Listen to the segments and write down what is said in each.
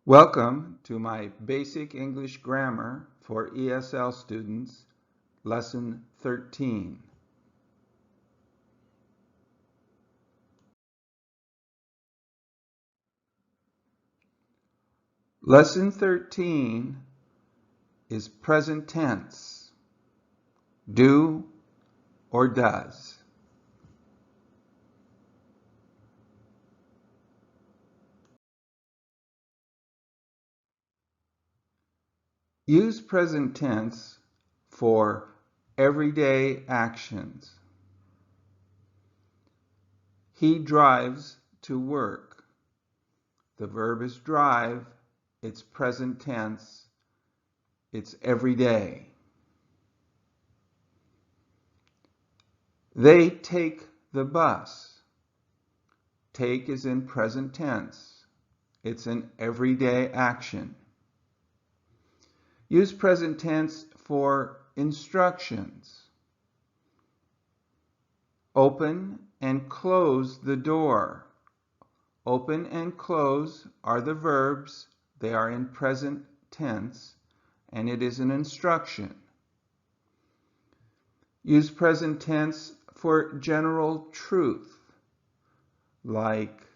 Welcome to my Basic English Grammar for ESL students, Lesson 13. Lesson 13 is present tense, do or does. Use present tense for everyday actions. He drives to work. The verb is drive. It's present tense. It's every day. They take the bus. Take is in present tense. It's an everyday action. Use present tense for instructions. Open and close the door. Open and close are the verbs. They are in present tense, and it is an instruction. Use present tense for general truth, like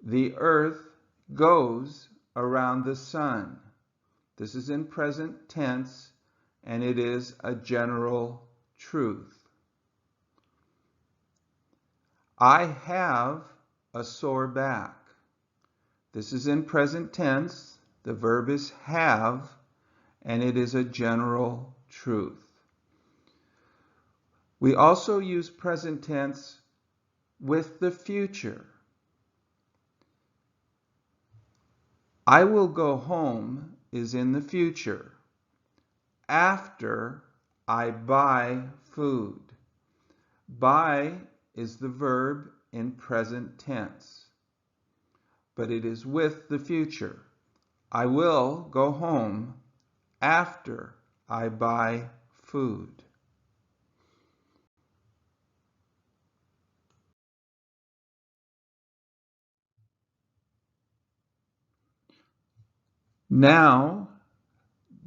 the earth goes around the sun. This is in present tense, and it is a general truth. I have a sore back. This is in present tense. The verb is have, and it is a general truth. We also use present tense with the future. I will go home is in the future, after I buy food. Buy is the verb in present tense, but it is with the future. I will go home after I buy food. Now,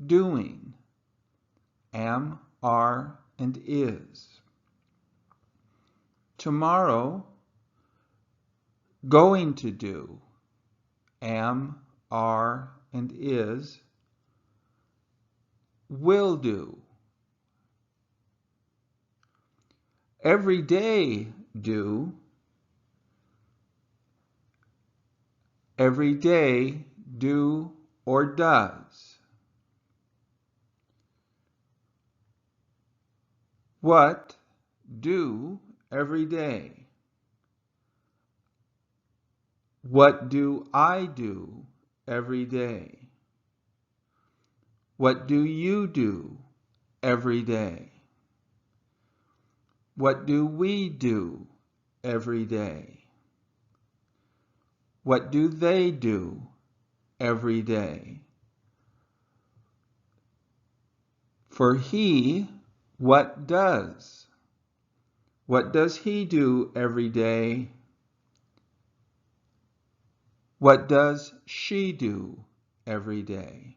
doing. Am, are, and is. Tomorrow, going to do. Am, are, and is. Will do. Every day, do. Every day, do or does. What do every day? What do I do every day? What do you do every day? What do we do every day? What do they do every day? For he, what does? What does he do every day? What does she do every day?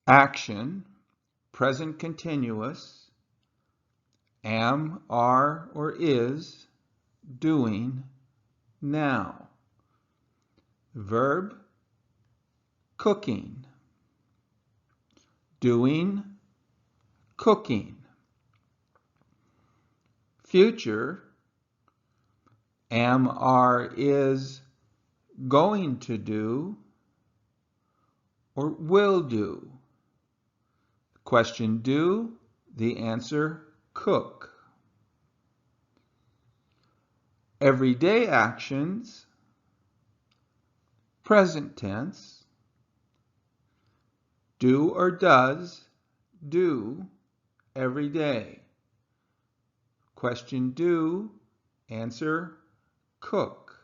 Action, present continuous, am, are, or is, doing, now. Verb, cooking. Doing, cooking. Future, am, are, is, going to do, or will do. Question do, the answer cook. Everyday actions, present tense. Do or does, do, every day. Question do, answer cook.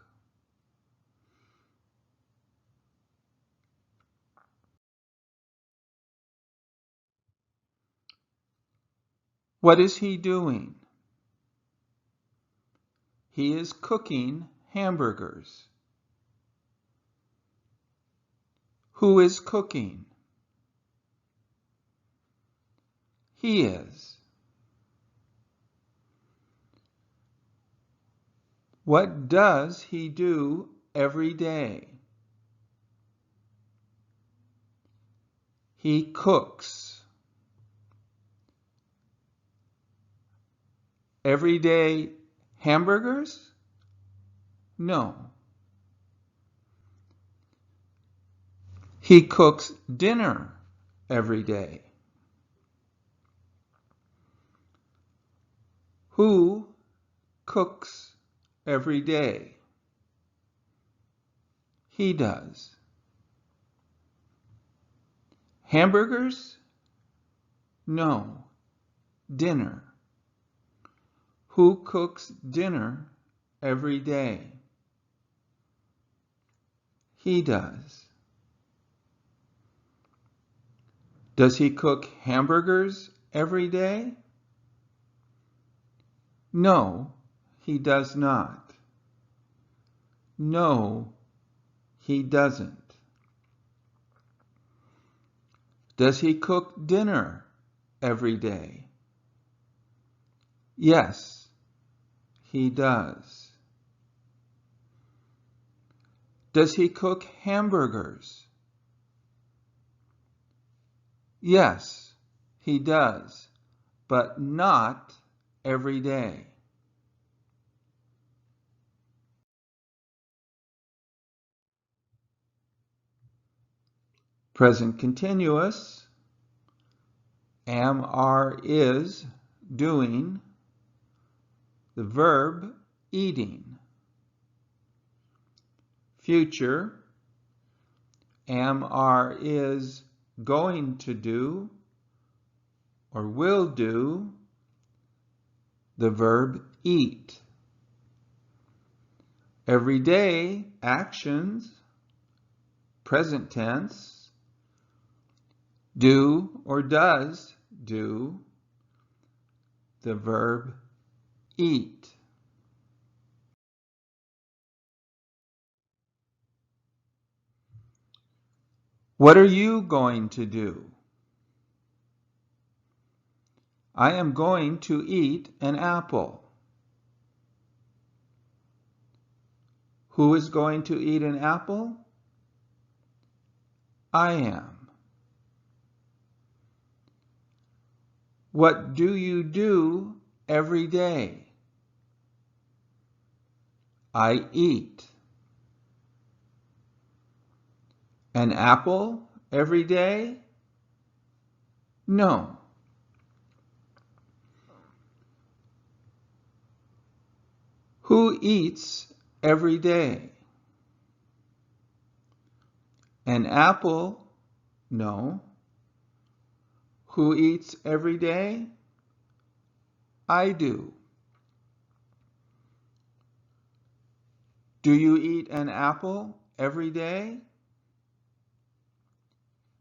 What is he doing? He is cooking hamburgers. Who is cooking? He is. What does he do every day? He cooks. Every day hamburgers? No. He cooks dinner every day. Who cooks every day? He does. Hamburgers? No. Dinner. Who cooks dinner every day? He does. Does he cook hamburgers every day? No, he does not. No, he doesn't. Does he cook dinner every day? Yes, he does. Does he cook hamburgers? Yes, he does, but not every day. Present continuous. Am, are, is doing. The verb eating. Future. Am, are, is going to do or will do. The verb eat. Everyday actions. Present tense. Do or does do. The verb eat. What are you going to do? I am going to eat an apple. Who is going to eat an apple? I am. What do you do every day? I eat. An apple every day? No. Who eats every day? An apple? No. Who eats every day? I do. Do you eat an apple every day?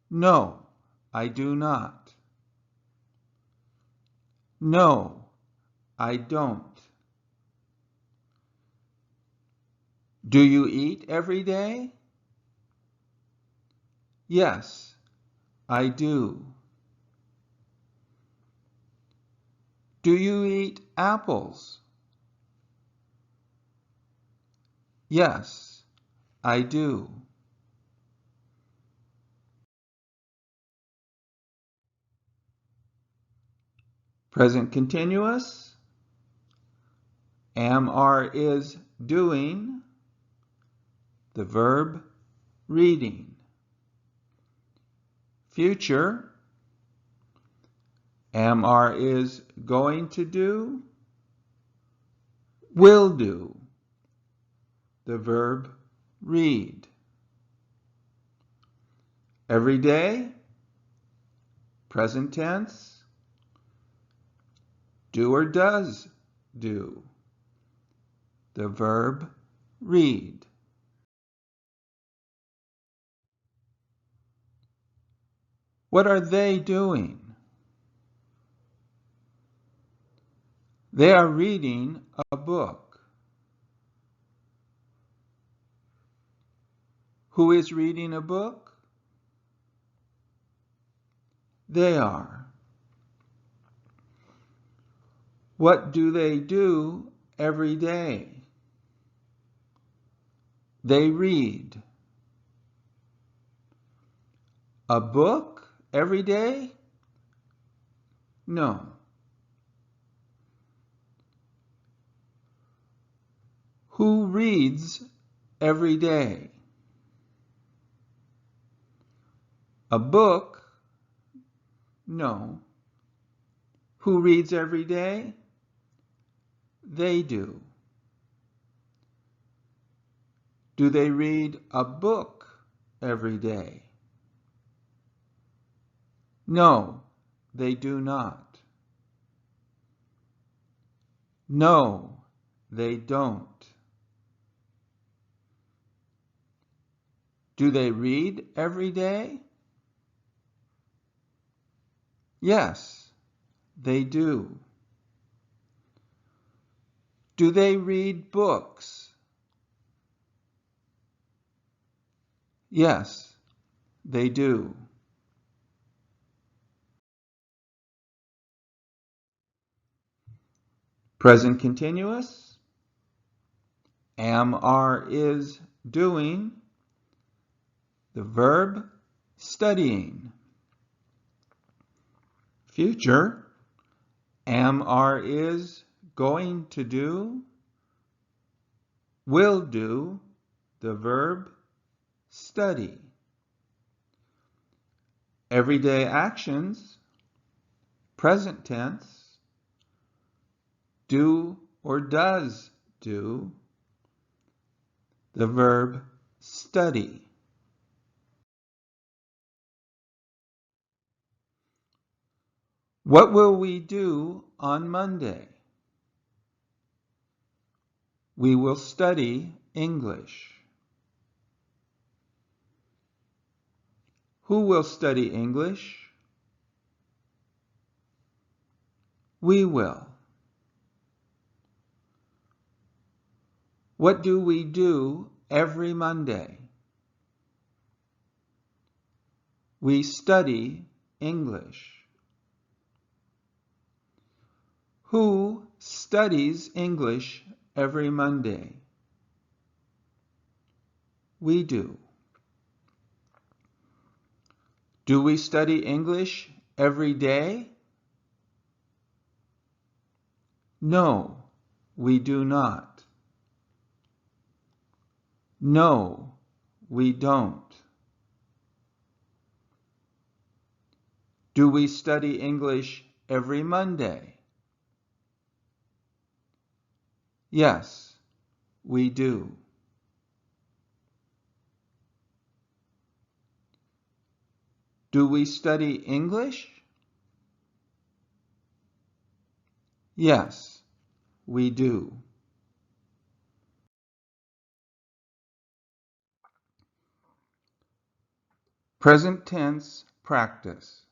No, I do not. No, I don't. Do you eat every day? Yes, I do. Do you eat apples? Yes, I do. Present continuous. Am, are, is doing. The verb reading. Future. Am, are, is going to do. Will do. The verb read. Every day. Present tense. Do or does do. The verb read. What are they doing? They are reading a book. Who is reading a book? They are. What do they do every day? They read. A book every day? No. Who reads every day? A book? No. Who reads every day? They do. Do they read a book every day? No, they do not. No, they don't. Do they read every day? Yes, they do. Do they read books? Yes, they do. Present continuous. Am, are, is, doing. The verb, studying. Future. Am, are, is, going to do. Will do. The verb, study. Everyday actions. Present tense. Do or does do. The verb, study. What will we do on Monday? We will study English. Who will study English? We will. What do we do every Monday? We study English. Who studies English every Monday? We do. Do we study English every day? No, we do not. No, we don't. Do we study English every Monday? Yes, we do. Do we study English? Yes, we do. Present tense practice.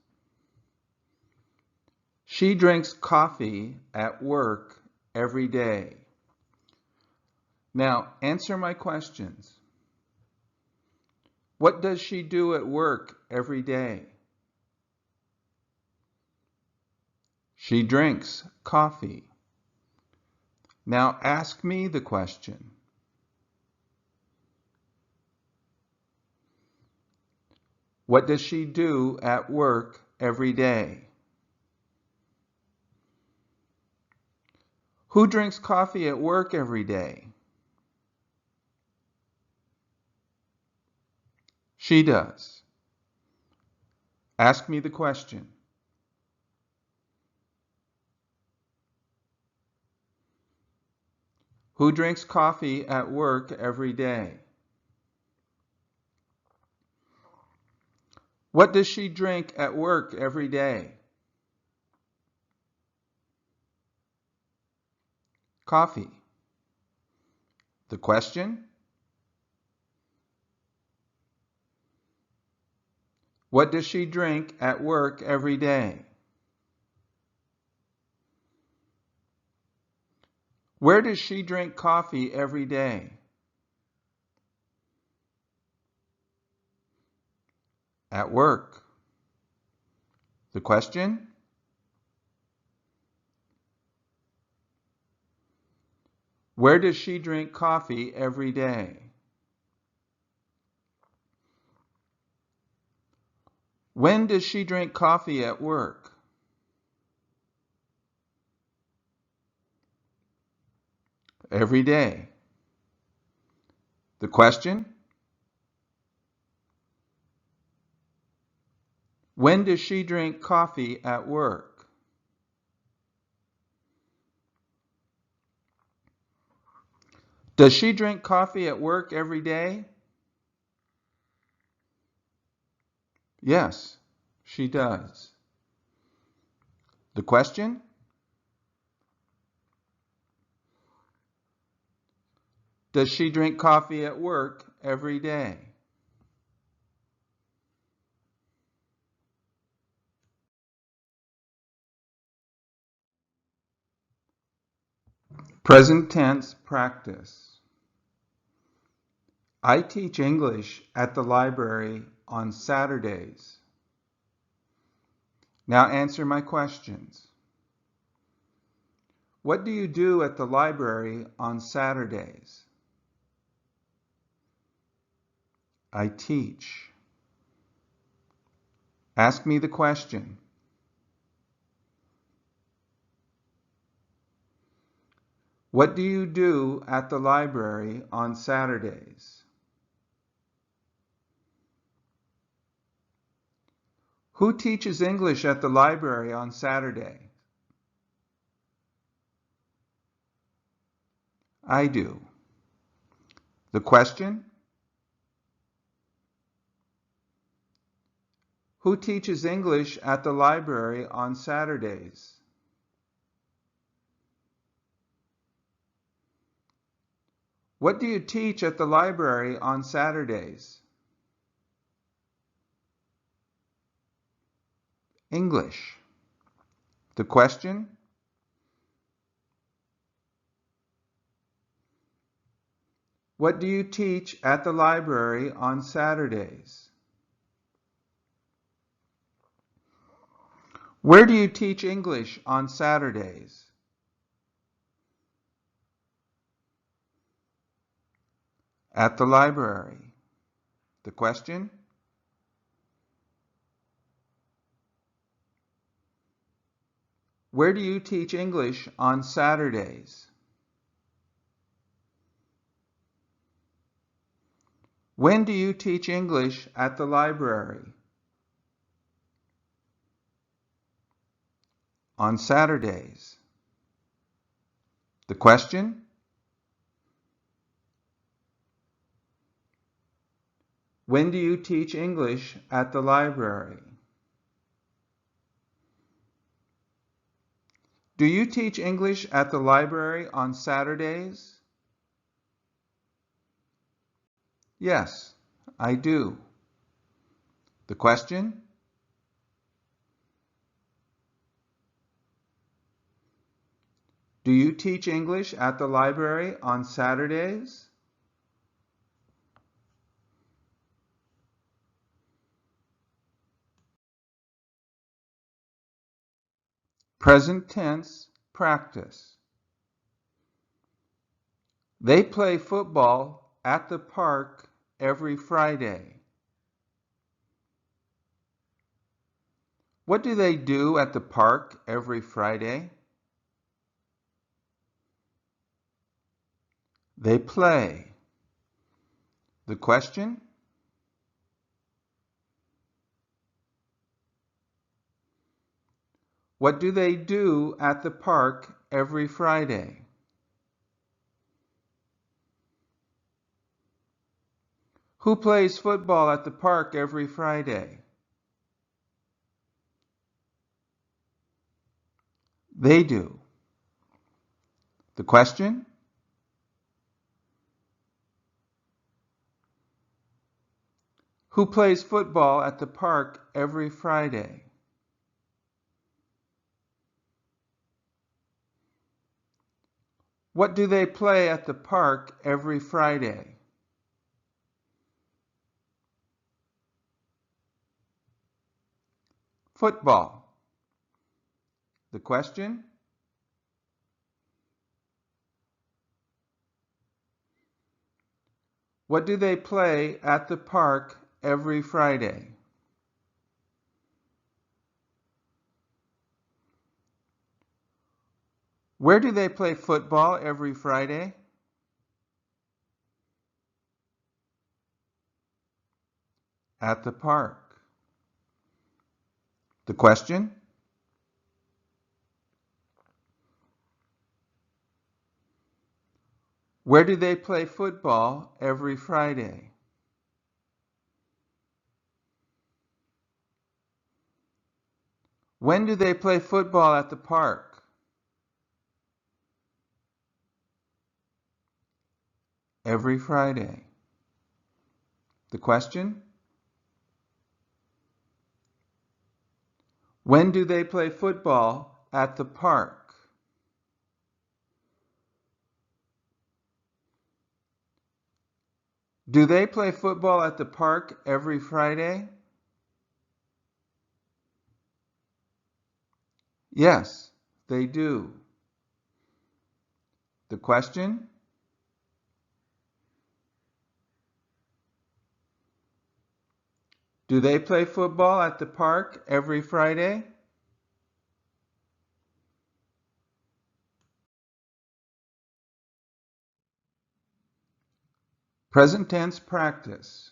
She drinks coffee at work every day. Now, answer my questions. What does she do at work every day? She drinks coffee. Now ask me the question. What does she do at work every day? Who drinks coffee at work every day? She does. Ask me the question. Who drinks coffee at work every day? What does she drink at work every day? Coffee. The question? What does she drink at work every day? Where does she drink coffee every day? At work. The question? Where does she drink coffee every day? When does she drink coffee at work? Every day. The question? When does she drink coffee at work? Does she drink coffee at work every day? Yes, she does. The question? Does she drink coffee at work every day? Present tense practice. I teach English at the library on Saturdays. Now answer my questions. What do you do at the library on Saturdays? I teach. Ask me the question. What do you do at the library on Saturdays? Who teaches English at the library on Saturday? I do. The question? Who teaches English at the library on Saturdays? What do you teach at the library on Saturdays? English. The question? What do you teach at the library on Saturdays? Where do you teach English on Saturdays? At the library. The question? Where do you teach English on Saturdays? When do you teach English at the library? On Saturdays. The question? When do you teach English at the library? Do you teach English at the library on Saturdays? Yes, I do. The question? Do you teach English at the library on Saturdays? Present tense practice. They play football at the park every Friday. What do they do at the park every Friday? They play. The question? What do they do at the park every Friday? Who plays football at the park every Friday? They do. The question? Who plays football at the park every Friday? What do they play at the park every Friday? Football. The question? What do they play at the park every Friday? Where do they play football every Friday? At the park. The question? Where do they play football every Friday? When do they play football at the park? Every Friday. The question? When do they play football at the park? Do they play football at the park every Friday? Yes, they do. The question? Do they play football at the park every Friday? Present tense practice.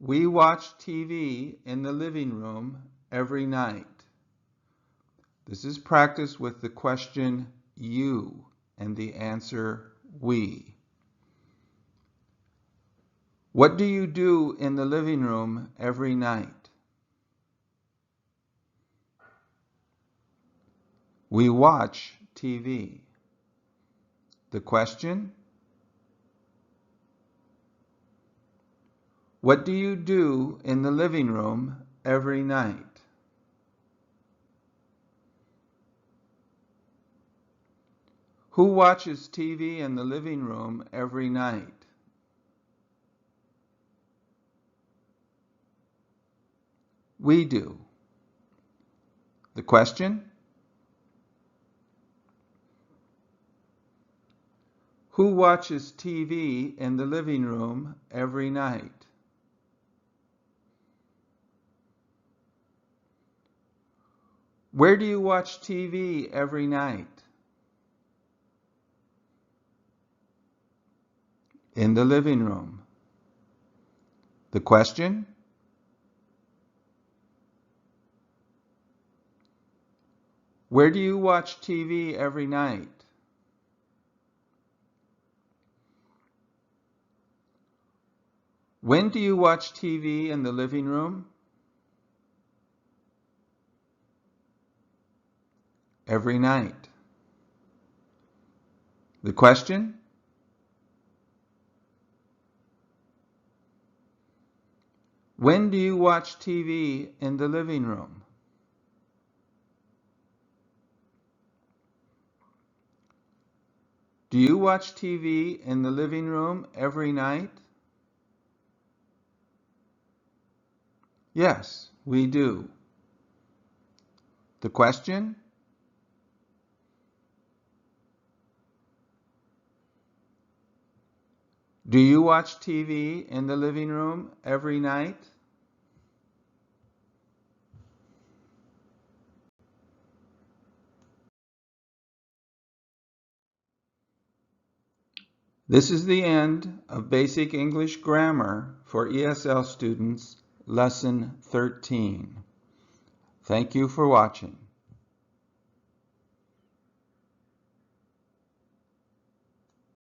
We watch TV in the living room every night. This is practice with the question you and the answer we. What do you do in the living room every night? We watch TV. The question? What do you do in the living room every night? Who watches TV in the living room every night? We do. The question? Who watches TV in the living room every night? Where do you watch TV every night? In the living room. The question? Where do you watch TV every night? When do you watch TV in the living room? Every night. The question? When do you watch TV in the living room? Do you watch TV in the living room every night? Yes, we do. The question? Do you watch TV in the living room every night? This is the end of Basic English Grammar for ESL students, Lesson 13. Thank you for watching.